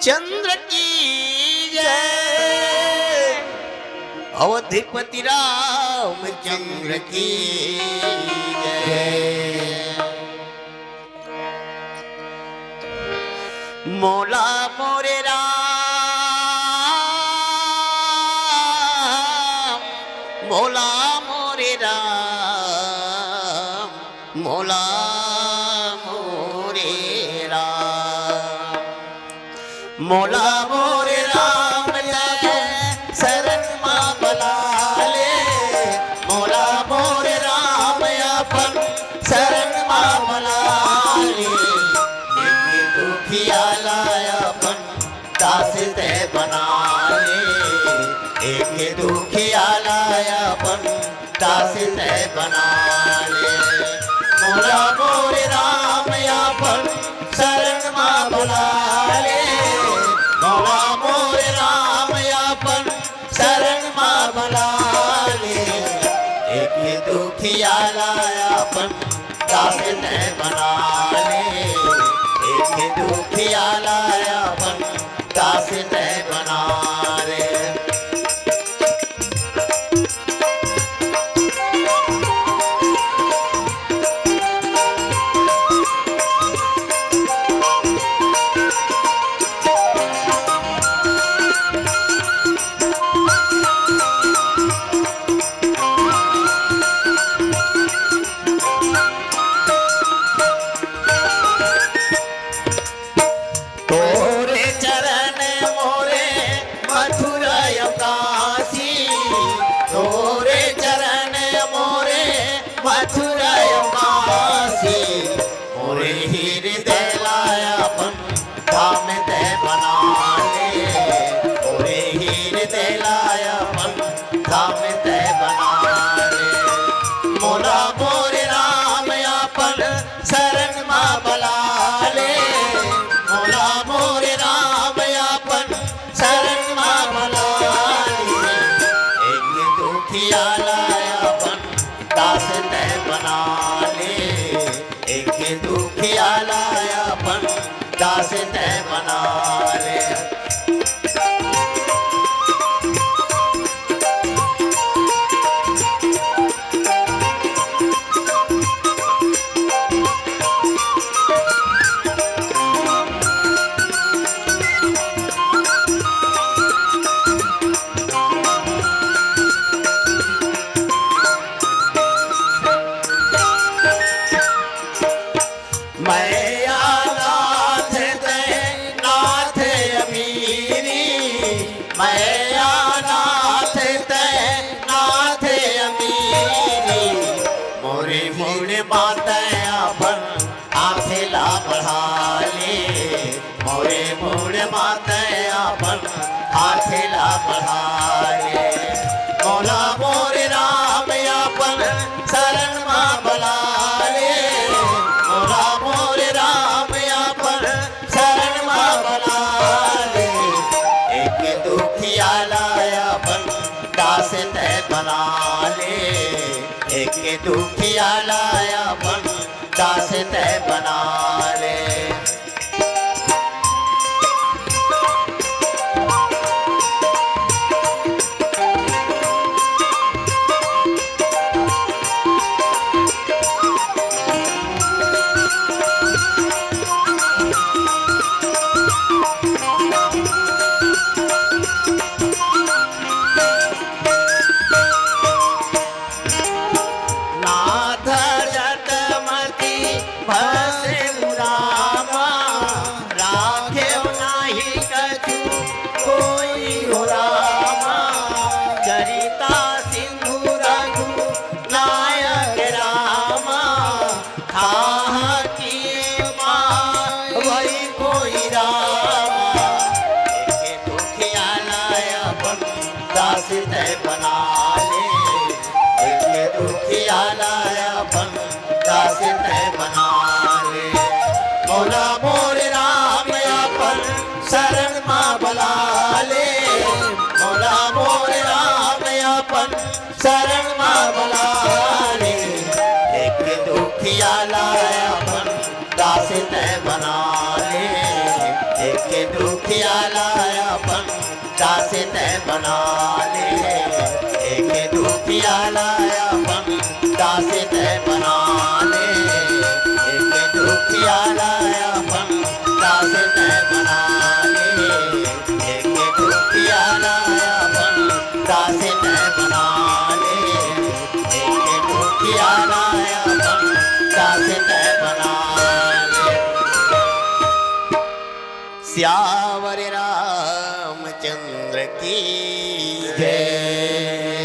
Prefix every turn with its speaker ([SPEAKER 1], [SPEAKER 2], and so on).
[SPEAKER 1] चंद्र की जय, अवधिपति रामचंद्र की जय। मौला मोरे राम, मौला मोरे राम, मौला मोरे राम, मौला मोरे राम लगे शरण मां बला ले, मौला मोरे राम अपन शरण मां बला ले। एक दुखिया लाया अपन दास ते बना ले, एक दुखिया लाया अपन दास ते बना ले। मौला मोरे राम अपन शरण मां बला ले, मौला मोरे राम अपन शरण मां बला ले। एक दुखिया लाया अपन दास ते बना ले, एक दुखिया लाया अपन दास ते बना ले। तोरे चरण मोरे मथुरा काशी, तोरे चरण मोरे मथुरा काशी। मोरे हृदय लाया अपन धाम ते बना ले, मोरे हृदय लाया अपन धाम ते बना ले। मौला मोरे राम अपन शरण मां बला ले, मौला मोरे राम अपन शरण मां बला ले। एक दुखिया लाया अपन दास ते बना ले, एक दुखिया लाया अपन दास ते बना ले। मैया नाथ ते नाथ अमीरी, मैया नाथ ते नाथ अमीरी। मोरे मोरे माता अपन हाथे ला बढ़ा ले, मोरे मोरे माता अपन हाथे ला बढ़ा ले। मौला मोरे राम अपन शरण मां बला ले, मौला मोरे राम अपन शरण मां बला ले। एक दुखिया लाया अपन दास ते बना ले, एक दुखिया लाया अपन दास ते बना ले। नाथ जटमति भसे रामा, राखे नाही कछु कोई हो रामा। चरिता सिंधु रघु नायक रामा, खाहा किए मां वही कोई रामा। एक दुखिया लाया अपन दास ते बना ले, एक दुखिया लाया अपन दास ते बना ले। मौला मोरे राम अपन शरण मां बला ले, मौला मोरे राम अपन शरण मां बला ले। एक दुखिया लाया अपन दास ते बना ले, एक एक दुखिया लाया पंडा से तय बना ले, एक दुखिया लाया